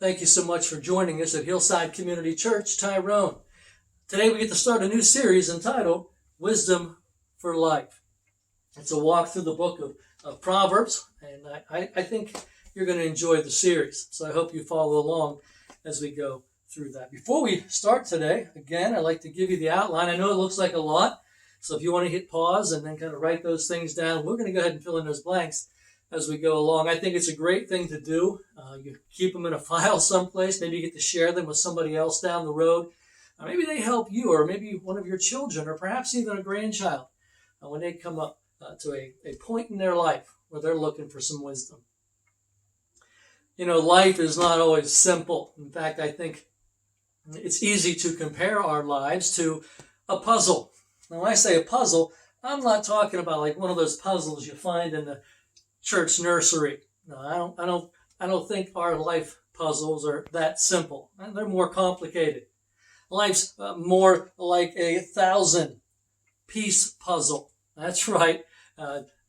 Thank you so much for joining us at Hillside Community Church, Tyrone. Today we get to start a new series entitled Wisdom for Life. It's a walk through the book of Proverbs, and I think you're going to enjoy the series. So I hope you follow along as we go through that. Before we start today, again, I'd like to give you the outline. I know it looks like a lot, so if you want to hit pause and then kind of write those things down, we're going to go ahead and fill in those blanks as we go along. I think it's a great thing to do. You keep them in a file someplace. Maybe you get to share them with somebody else down the road. Maybe they help you, or maybe one of your children, or perhaps even a grandchild when they come up to a point in their life where they're looking for some wisdom. You know, life is not always simple. In fact, I think it's easy to compare our lives to a puzzle. Now, when I say a puzzle, I'm not talking about like one of those puzzles you find in the church nursery. No, I don't think our life puzzles are that simple. They're more complicated. Life's more like a 1,000-piece puzzle. That's right.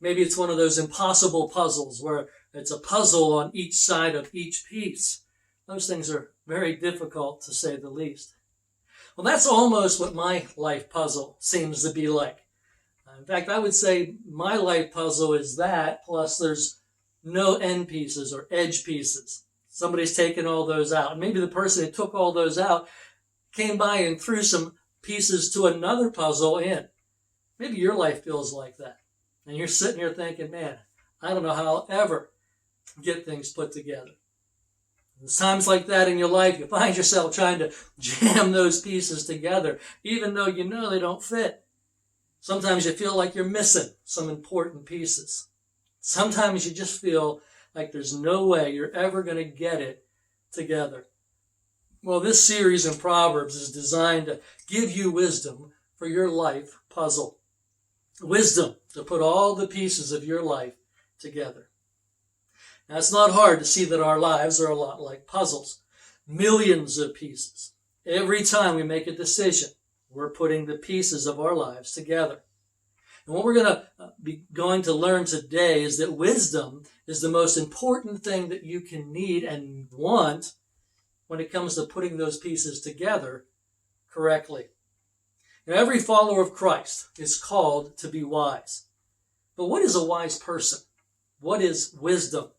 Maybe it's one of those impossible puzzles where it's a puzzle on each side of each piece. Those things are very difficult, to say the least. Well, that's almost what my life puzzle seems to be like. In fact, I would say my life puzzle is that, plus there's no end pieces or edge pieces. Somebody's taken all those out. And maybe the person who took all those out came by and threw some pieces to another puzzle in. Maybe your life feels like that. And you're sitting here thinking, man, I don't know how I'll ever get things put together. There's times like that in your life, you find yourself trying to jam those pieces together, even though you know they don't fit. Sometimes you feel like you're missing some important pieces. Sometimes you just feel like there's no way you're ever going to get it together. Well, this series in Proverbs is designed to give you wisdom for your life puzzle. Wisdom to put all the pieces of your life together. Now, it's not hard to see that our lives are a lot like puzzles. Millions of pieces. Every time we make a decision, we're putting the pieces of our lives together. And what we're going to learn today is that wisdom is the most important thing that you can need and want when it comes to putting those pieces together correctly. Now, every follower of Christ is called to be wise. But what is a wise person? What is wisdom?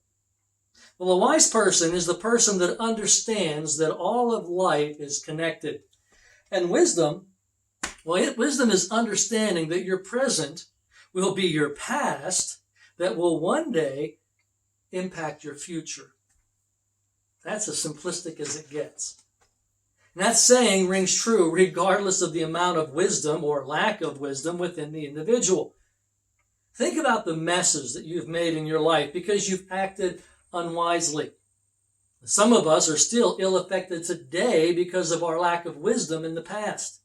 Well, a wise person is the person that understands that all of life is connected. And wisdom is understanding that your present will be your past that will one day impact your future. That's as simplistic as it gets. And that saying rings true regardless of the amount of wisdom or lack of wisdom within the individual. Think about the messes that you've made in your life because you've acted unwisely. Some of us are still ill-affected today because of our lack of wisdom in the past.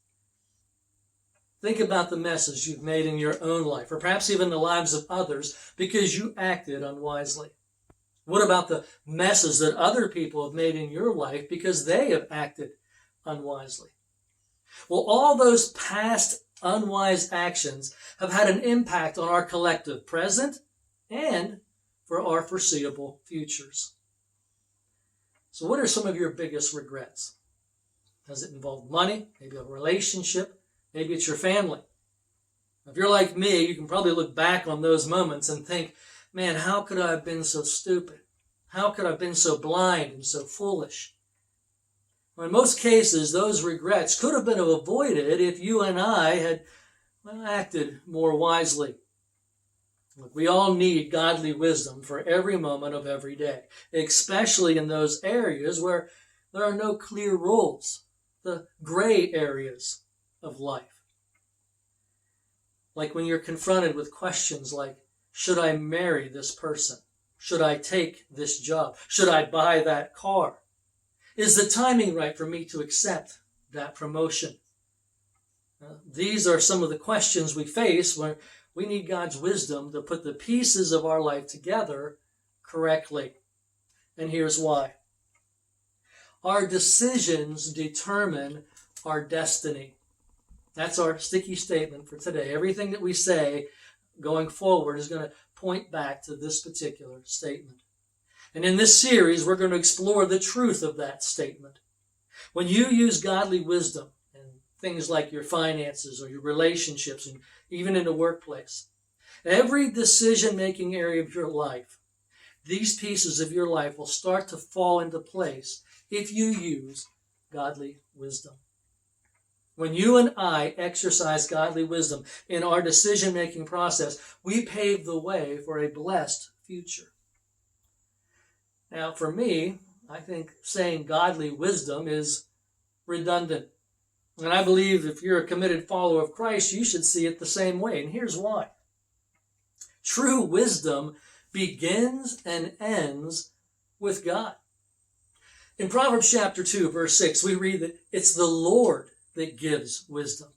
Think about the messes you've made in your own life, or perhaps even the lives of others, because you acted unwisely. What about the messes that other people have made in your life because they have acted unwisely? Well, all those past unwise actions have had an impact on our collective present and for our foreseeable futures. So what are some of your biggest regrets? Does it involve money? Maybe a relationship? Maybe it's your family. If you're like me, you can probably look back on those moments and think, man, how could I have been so stupid? How could I have been so blind and so foolish? Well, in most cases, those regrets could have been avoided if you and I had acted more wisely. Look, we all need godly wisdom for every moment of every day, especially in those areas where there are no clear rules, the gray areas of life. Like when you're confronted with questions like, should I marry this person? Should I take this job? Should I buy that car? Is the timing right for me to accept that promotion? These are some of the questions we face when we need God's wisdom to put the pieces of our life together correctly. And here's why. Our decisions determine our destiny. That's our sticky statement for today. Everything that we say going forward is going to point back to this particular statement. And in this series, we're going to explore the truth of that statement. When you use godly wisdom in things like your finances or your relationships and even in the workplace, every decision-making area of your life, these pieces of your life will start to fall into place if you use godly wisdom. When you and I exercise godly wisdom in our decision-making process, we pave the way for a blessed future. Now, for me, I think saying godly wisdom is redundant. And I believe if you're a committed follower of Christ, you should see it the same way. And here's why. True wisdom begins and ends with God. In Proverbs chapter 2, verse 6, we read that it's the Lord that gives wisdom.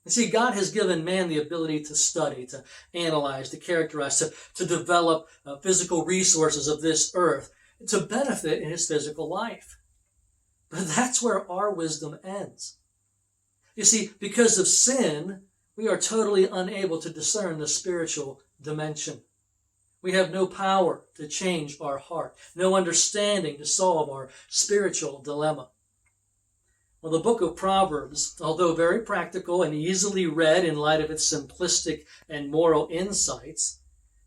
You see, God has given man the ability to study, to analyze, to characterize, to develop physical resources of this earth to benefit in his physical life. But that's where our wisdom ends. You see, because of sin, we are totally unable to discern the spiritual dimension. We have no power to change our heart, no understanding to solve our spiritual dilemma. Well, the book of Proverbs, although very practical and easily read in light of its simplistic and moral insights,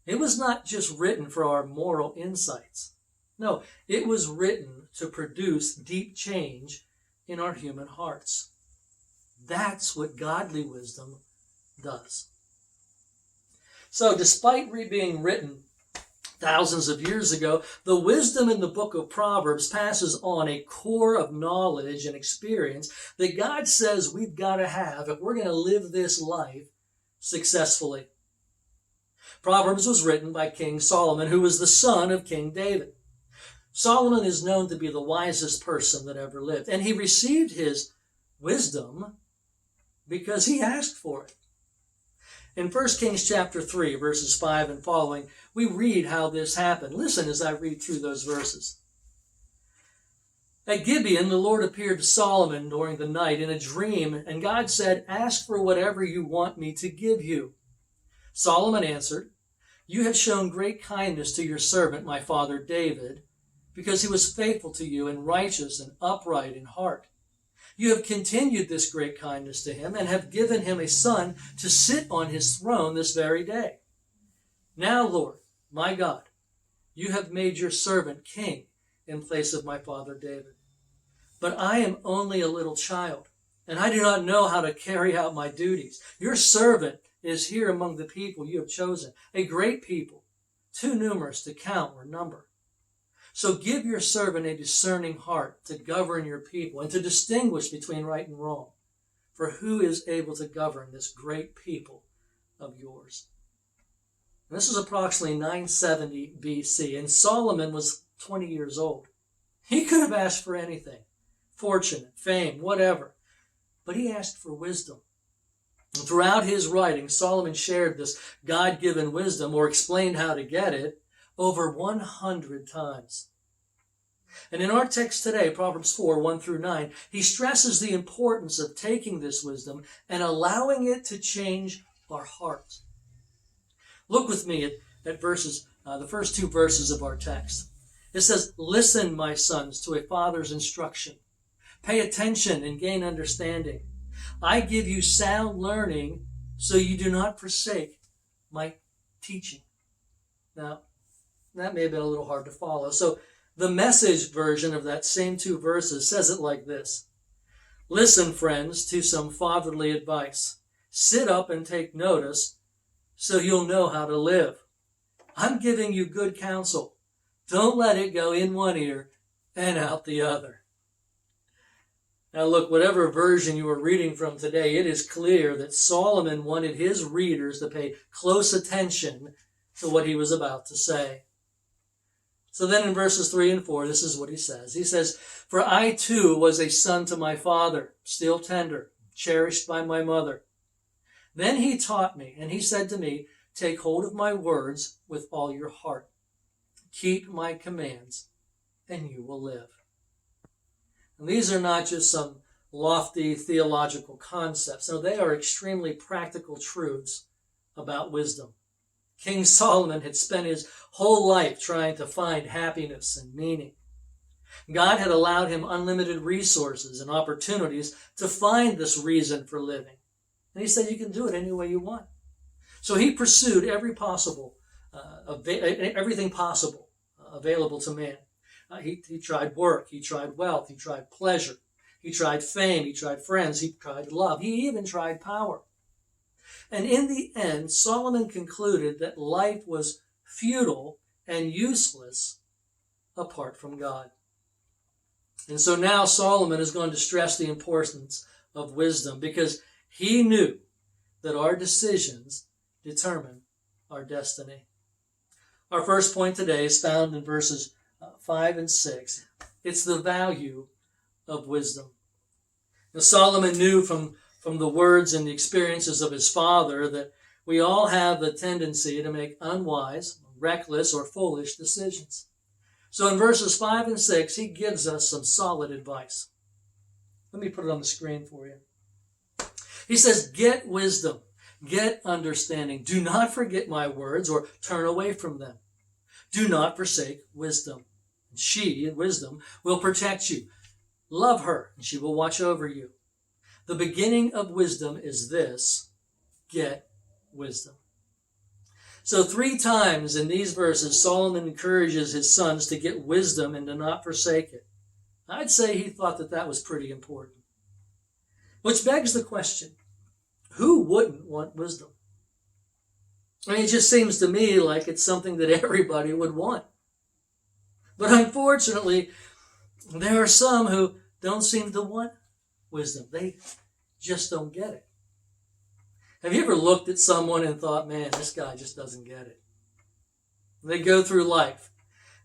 it was not just written for our moral insights. No, it was written to produce deep change in our human hearts. That's what godly wisdom does. So, despite being written thousands of years ago, the wisdom in the book of Proverbs passes on a core of knowledge and experience that God says we've got to have if we're going to live this life successfully. Proverbs was written by King Solomon, who was the son of King David. Solomon is known to be the wisest person that ever lived, and he received his wisdom because he asked for it. In 1 Kings chapter 3, verses 5 and following, we read how this happened. Listen as I read through those verses. At Gibeon, the Lord appeared to Solomon during the night in a dream, and God said, "Ask for whatever you want me to give you." Solomon answered, "You have shown great kindness to your servant, my father David, because he was faithful to you and righteous and upright in heart. You have continued this great kindness to him and have given him a son to sit on his throne this very day. Now, Lord, my God, you have made your servant king in place of my father David. But I am only a little child, and I do not know how to carry out my duties. Your servant is here among the people you have chosen, a great people, too numerous to count or number. So give your servant a discerning heart to govern your people and to distinguish between right and wrong. For who is able to govern this great people of yours?" And this is approximately 970 BC, and Solomon was 20 years old. He could have asked for anything, fortune, fame, whatever, but he asked for wisdom. And throughout his writing, Solomon shared this God-given wisdom, or explained how to get it, over 100 times. And in our text today, Proverbs 4, 1 through 9, he stresses the importance of taking this wisdom and allowing it to change our heart. Look with me at the first two verses of our text. It says, "Listen, my sons, to a father's instruction. Pay attention and gain understanding. I give you sound learning so you do not forsake my teaching." Now, that may have been a little hard to follow. So the Message version of that same two verses says it like this. "Listen, friends, to some fatherly advice. Sit up and take notice so you'll know how to live. I'm giving you good counsel. Don't let it go in one ear and out the other." Now look, whatever version you are reading from today, it is clear that Solomon wanted his readers to pay close attention to what he was about to say. So then in verses 3 and 4, this is what he says. He says, "For I too was a son to my father, still tender, cherished by my mother. Then he taught me, and he said to me, 'Take hold of my words with all your heart. Keep my commands, and you will live.'" And these are not just some lofty theological concepts. No, they are extremely practical truths about wisdom. King Solomon had spent his whole life trying to find happiness and meaning. God had allowed him unlimited resources and opportunities to find this reason for living. And he said, you can do it any way you want. So he pursued everything possible available to man. He tried work, he tried wealth, he tried pleasure, he tried fame, he tried friends, he tried love, he even tried power. And in the end, Solomon concluded that life was futile and useless apart from God. And so now Solomon is going to stress the importance of wisdom because he knew that our decisions determine our destiny. Our first point today is found in verses 5 and 6. It's the value of wisdom. Now, Solomon knew from the words and the experiences of his father that we all have the tendency to make unwise, reckless, or foolish decisions. So in verses 5 and 6, he gives us some solid advice. Let me put it on the screen for you. He says, get wisdom, get understanding. Do not forget my words or turn away from them. Do not forsake wisdom. She, wisdom, will protect you. Love her, and she will watch over you. The beginning of wisdom is this: get wisdom. So 3 times in these verses, Solomon encourages his sons to get wisdom and to not forsake it. I'd say he thought that was pretty important. Which begs the question, who wouldn't want wisdom? I mean, it just seems to me like it's something that everybody would want. But unfortunately, there are some who don't seem to want wisdom. They just don't get it. Have you ever looked at someone and thought, man, this guy just doesn't get it? They go through life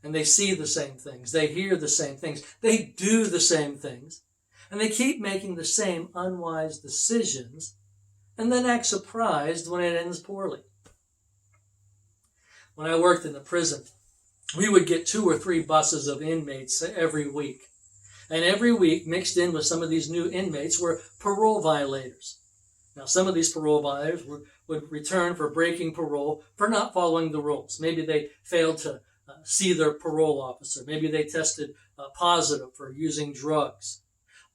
and they see the same things. They hear the same things. They do the same things. And they keep making the same unwise decisions and then act surprised when it ends poorly. When I worked in the prison, we would get 2 or 3 buses of inmates every week. And every week, mixed in with some of these new inmates, were parole violators. Now, some of these parole violators would return for breaking parole for not following the rules. Maybe they failed to see their parole officer. Maybe they tested positive for using drugs.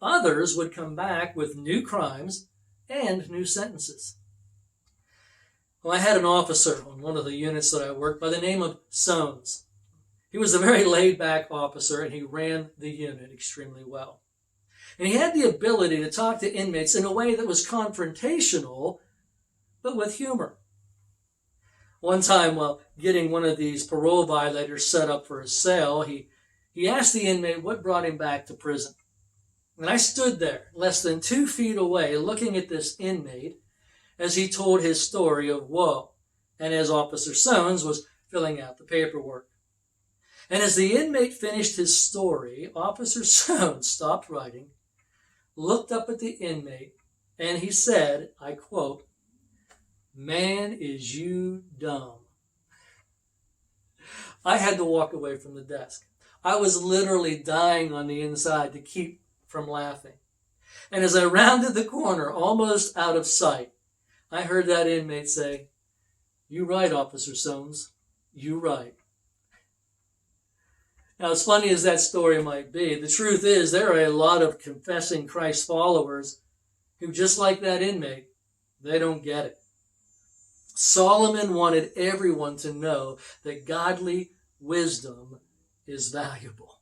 Others would come back with new crimes and new sentences. Well, I had an officer on one of the units that I worked by the name of Soanes. He was a very laid-back officer, and he ran the unit extremely well. And he had the ability to talk to inmates in a way that was confrontational, but with humor. One time, while getting one of these parole violators set up for his cell, he asked the inmate what brought him back to prison. And I stood there, less than 2 feet away, looking at this inmate as he told his story of woe, and as Officer Soanes was filling out the paperwork. And as the inmate finished his story, Officer Soanes stopped writing, looked up at the inmate, and he said, I quote, "Man, is you dumb." I had to walk away from the desk. I was literally dying on the inside to keep from laughing. And as I rounded the corner, almost out of sight, I heard that inmate say, "You right, Officer Soanes, you right." Now, as funny as that story might be, the truth is there are a lot of confessing Christ followers who, just like that inmate, they don't get it. Solomon wanted everyone to know that godly wisdom is valuable.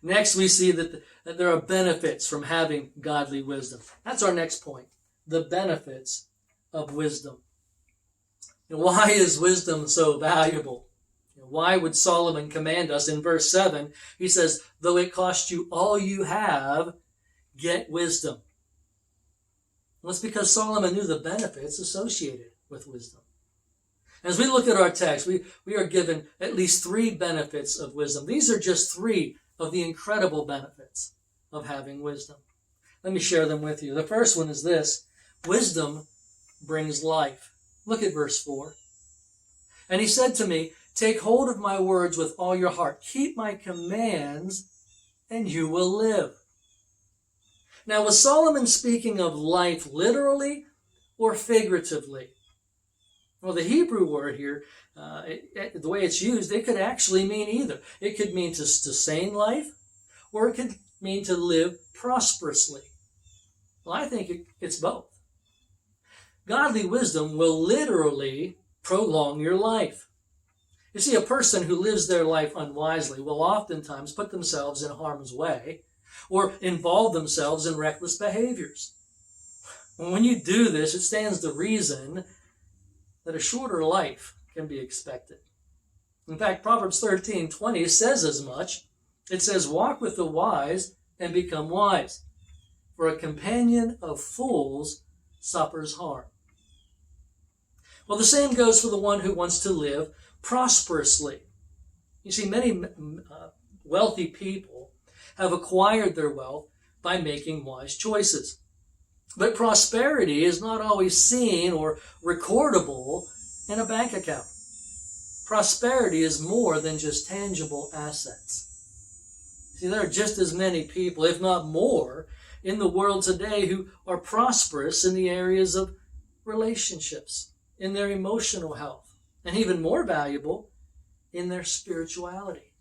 Next, we see that there are benefits from having godly wisdom. That's our next point, the benefits of wisdom. And why is wisdom so valuable? Why would Solomon command us? In verse 7, he says, though it cost you all you have, get wisdom. Well, it's because Solomon knew the benefits associated with wisdom. As we look at our text, we are given at least 3 benefits of wisdom. These are just 3 of the incredible benefits of having wisdom. Let me share them with you. The first one is this: wisdom brings life. Look at verse 4. And he said to me, take hold of my words with all your heart. Keep my commands, and you will live. Now, was Solomon speaking of life literally or figuratively? Well, the Hebrew word here, the way it's used, it could actually mean either. It could mean to sustain life, or it could mean to live prosperously. Well, I think it's both. Godly wisdom will literally prolong your life. You see, a person who lives their life unwisely will oftentimes put themselves in harm's way or involve themselves in reckless behaviors. When you do this, it stands to reason that a shorter life can be expected. In fact, Proverbs 13:20 says as much. It says, "Walk with the wise and become wise, for a companion of fools suffers harm." Well, the same goes for the one who wants to live prosperously. You see, many wealthy people have acquired their wealth by making wise choices. But prosperity is not always seen or recordable in a bank account. Prosperity is more than just tangible assets. See, there are just as many people, if not more, in the world today who are prosperous in the areas of relationships, in their emotional health, and even more valuable, in their spirituality.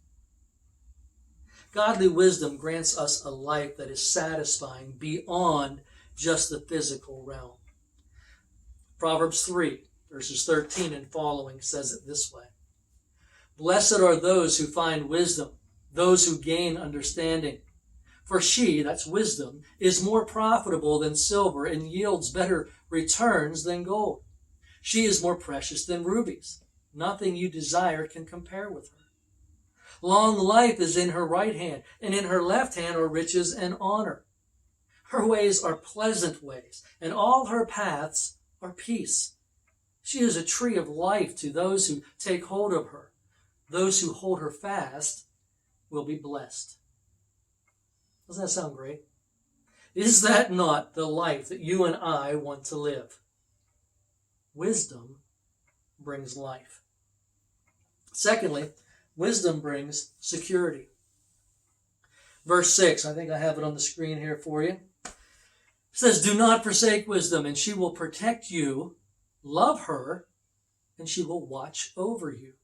Godly wisdom grants us a life that is satisfying beyond just the physical realm. Proverbs 3, verses 13 and following says it this way: "Blessed are those who find wisdom, those who gain understanding. For she," that's wisdom, "is more profitable than silver and yields better returns than gold. She is more precious than rubies. Nothing you desire can compare with her. Long life is in her right hand, and in her left hand are riches and honor. Her ways are pleasant ways, and all her paths are peace. She is a tree of life to those who take hold of her. Those who hold her fast will be blessed." Doesn't that sound great? Is that not the life that you and I want to live? Wisdom brings life. Secondly, wisdom brings security. Verse 6, I think I have it on the screen here for you. It says, "Do not forsake wisdom, and she will protect you. Love her, and she will watch over you."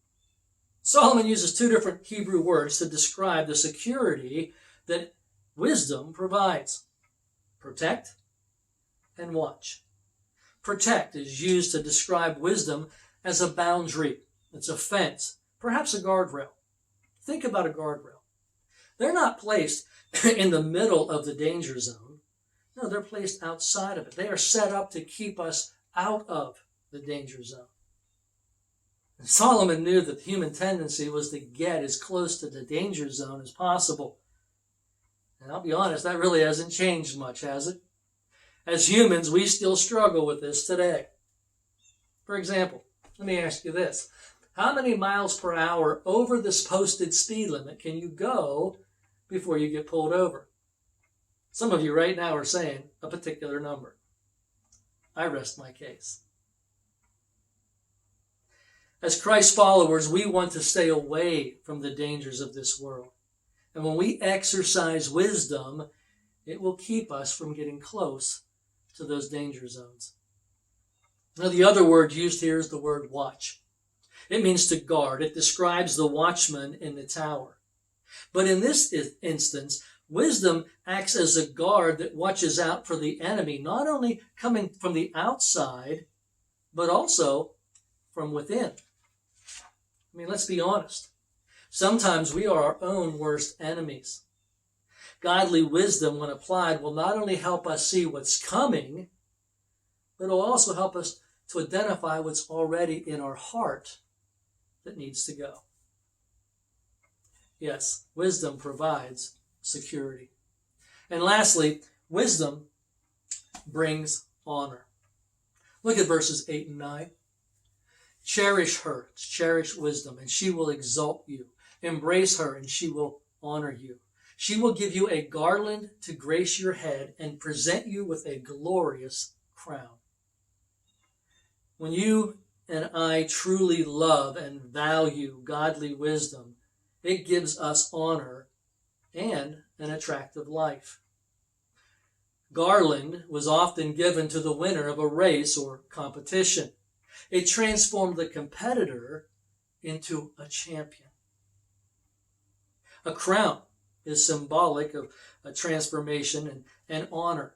Solomon uses two different Hebrew words to describe the security that wisdom provides: protect and watch. Protect is used to describe wisdom as a boundary. It's a fence, perhaps a guardrail. Think about a guardrail. They're not placed in the middle of the danger zone. No, they're placed outside of it. They are set up to keep us out of the danger zone. And Solomon knew that the human tendency was to get as close to the danger zone as possible. And I'll be honest, that really hasn't changed much, has it? As humans, we still struggle with this today. For example, let me ask you this. How many miles per hour over this posted speed limit can you go before you get pulled over? Some of you right now are saying a particular number. I rest my case. As Christ followers, we want to stay away from the dangers of this world. And when we exercise wisdom, it will keep us from getting close to those danger zones. Now, the other word used here is the word watch. It means to guard. It describes the watchman in the tower. But in this instance, wisdom acts as a guard that watches out for the enemy, not only coming from the outside, but also from within. I mean, let's be honest. Sometimes we are our own worst enemies. Godly wisdom, when applied, will not only help us see what's coming, but it will also help us to identify what's already in our heart that needs to go. Yes, wisdom provides security. And lastly, wisdom brings honor. Look at verses 8 and 9. Cherish her, cherish wisdom, and she will exalt you. Embrace her, and she will honor you. She will give you a garland to grace your head and present you with a glorious crown. When you and I truly love and value godly wisdom, it gives us honor and an attractive life. Garland was often given to the winner of a race or competition. It transformed the competitor into a champion. A crown is symbolic of a transformation and honor.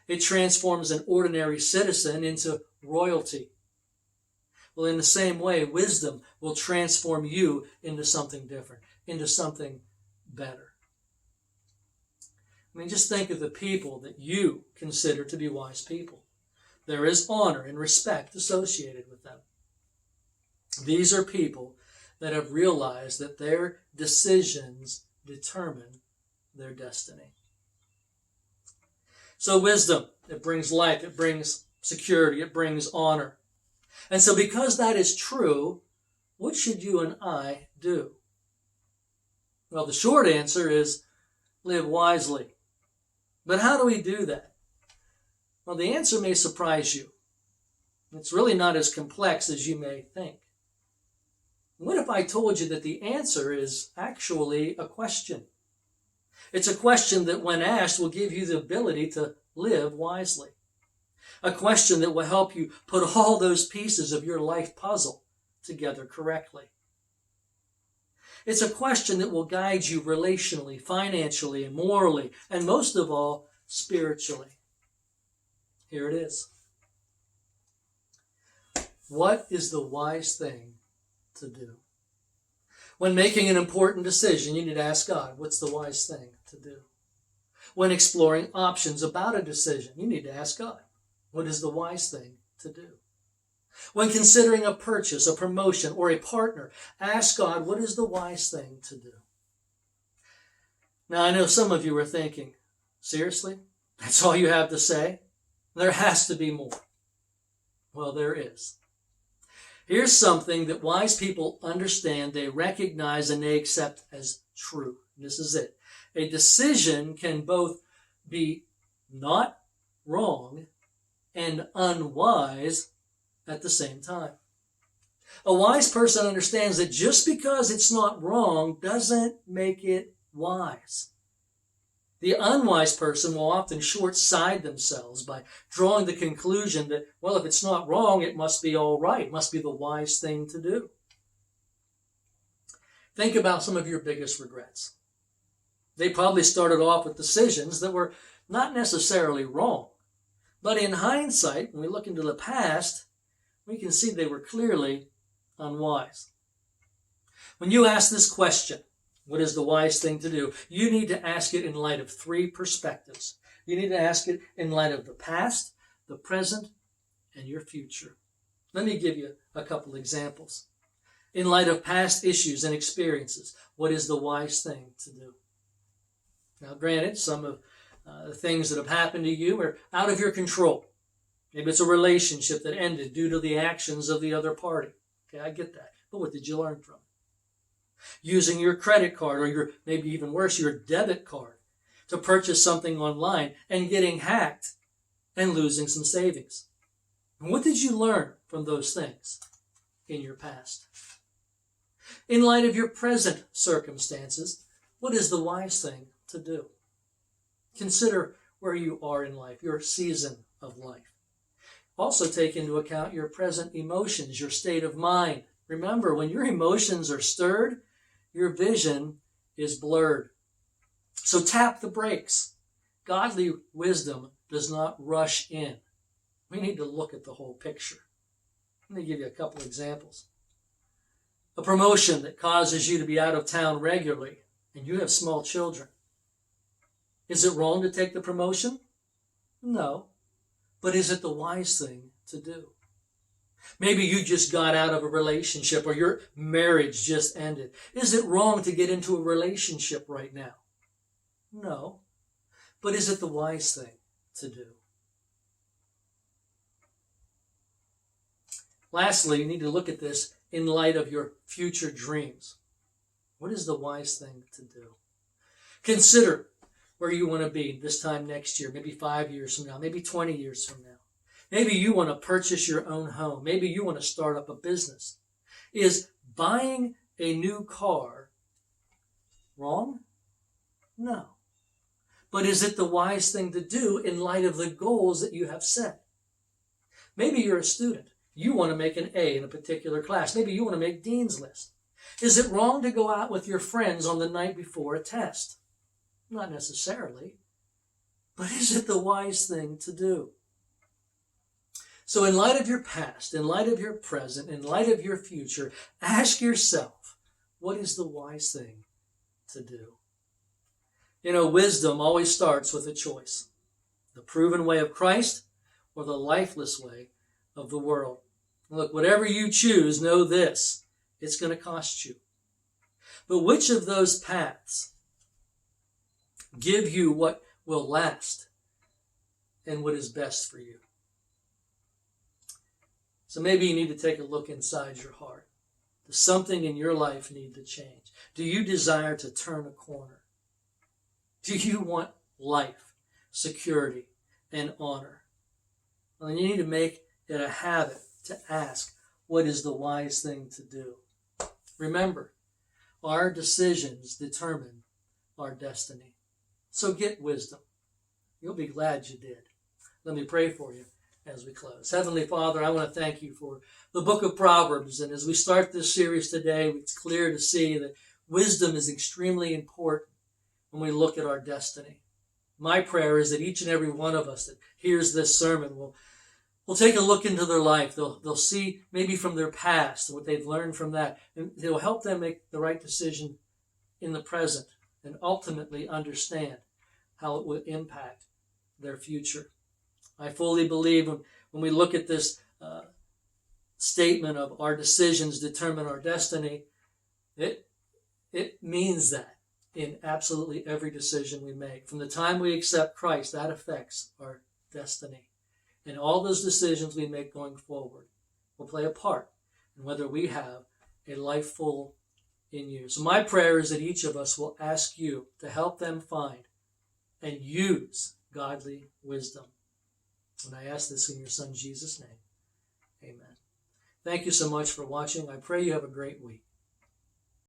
It transforms an ordinary citizen into royalty. Well, in the same way, wisdom will transform you into something different, into something better. I mean, just think of the people that you consider to be wise people. There is honor and respect associated with them. These are people that have realized that their decisions determine their destiny. So wisdom, it brings life, it brings security, it brings honor. And so because that is true, what should you and I do? Well, the short answer is live wisely. But how do we do that? Well, the answer may surprise you. It's really not as complex as you may think. What if I told you that the answer is actually a question? It's a question that, when asked, will give you the ability to live wisely. A question that will help you put all those pieces of your life puzzle together correctly. It's a question that will guide you relationally, financially, and morally, and most of all, spiritually. Here it is. What is the wise thing to do? When making an important decision, you need to ask God, what's the wise thing to do? When exploring options about a decision, you need to ask God, what is the wise thing to do? When considering a purchase, a promotion, or a partner, ask God, what is the wise thing to do? Now, I know some of you are thinking, seriously? That's all you have to say? There has to be more. Well, there is. Here's something that wise people understand, they recognize, and they accept as true. This is it. A decision can both be not wrong and unwise at the same time. A wise person understands that just because it's not wrong doesn't make it wise. The unwise person will often short-side themselves by drawing the conclusion that, well, if it's not wrong, it must be all right. It must be the wise thing to do. Think about some of your biggest regrets. They probably started off with decisions that were not necessarily wrong. But in hindsight, when we look into the past, we can see they were clearly unwise. When you ask this question, what is the wise thing to do? You need to ask it in light of three perspectives. You need to ask it in light of the past, the present, and your future. Let me give you a couple examples. In light of past issues and experiences, what is the wise thing to do? Now, granted, some of the things that have happened to you are out of your control. Maybe it's a relationship that ended due to the actions of the other party. Okay, I get that. But what did you learn from it? Using your credit card, or maybe even worse, your debit card to purchase something online and getting hacked and losing some savings. And what did you learn from those things in your past? In light of your present circumstances, what is the wise thing to do? Consider where you are in life, your season of life. Also take into account your present emotions, your state of mind. Remember, when your emotions are stirred, your vision is blurred. So tap the brakes. Godly wisdom does not rush in. We need to look at the whole picture. Let me give you a couple examples. A promotion that causes you to be out of town regularly, and you have small children. Is it wrong to take the promotion? No. But is it the wise thing to do? Maybe you just got out of a relationship, or your marriage just ended. Is it wrong to get into a relationship right now? No. But is it the wise thing to do? Lastly, you need to look at this in light of your future dreams. What is the wise thing to do? Consider where you want to be this time next year, maybe 5 years from now, maybe 20 years from now. Maybe you want to purchase your own home. Maybe you want to start up a business. Is buying a new car wrong? No. But is it the wise thing to do in light of the goals that you have set? Maybe you're a student. you want to make an A in a particular class. Maybe you want to make Dean's List. Is it wrong to go out with your friends on the night before a test? Not necessarily. But is it the wise thing to do? So in light of your past, in light of your present, in light of your future, ask yourself, what is the wise thing to do? You know, wisdom always starts with a choice. The proven way of Christ or the lifeless way of the world. Look, whatever you choose, know this, it's going to cost you. But which of those paths give you what will last and what is best for you? So maybe you need to take a look inside your heart. Does something in your life need to change? Do you desire to turn a corner? Do you want life, security, and honor? Well, you need to make it a habit to ask, what is the wise thing to do? Remember, our decisions determine our destiny. So get wisdom. You'll be glad you did. Let me pray for you as we close. Heavenly Father, I want to thank you for the book of Proverbs. And as we start this series today, it's clear to see that wisdom is extremely important when we look at our destiny. My prayer is that each and every one of us that hears this sermon will take a look into their life. They'll see maybe from their past what they've learned from that. And it will help them make the right decision in the present and ultimately understand how it will impact their future. I fully believe when we look at this statement of our decisions determine our destiny, it means that in absolutely every decision we make. From the time we accept Christ, that affects our destiny. And all those decisions we make going forward will play a part in whether we have a life full in you. So my prayer is that each of us will ask you to help them find and use godly wisdom. And I ask this in your Son, Jesus' name. Amen. Thank you so much for watching. I pray you have a great week.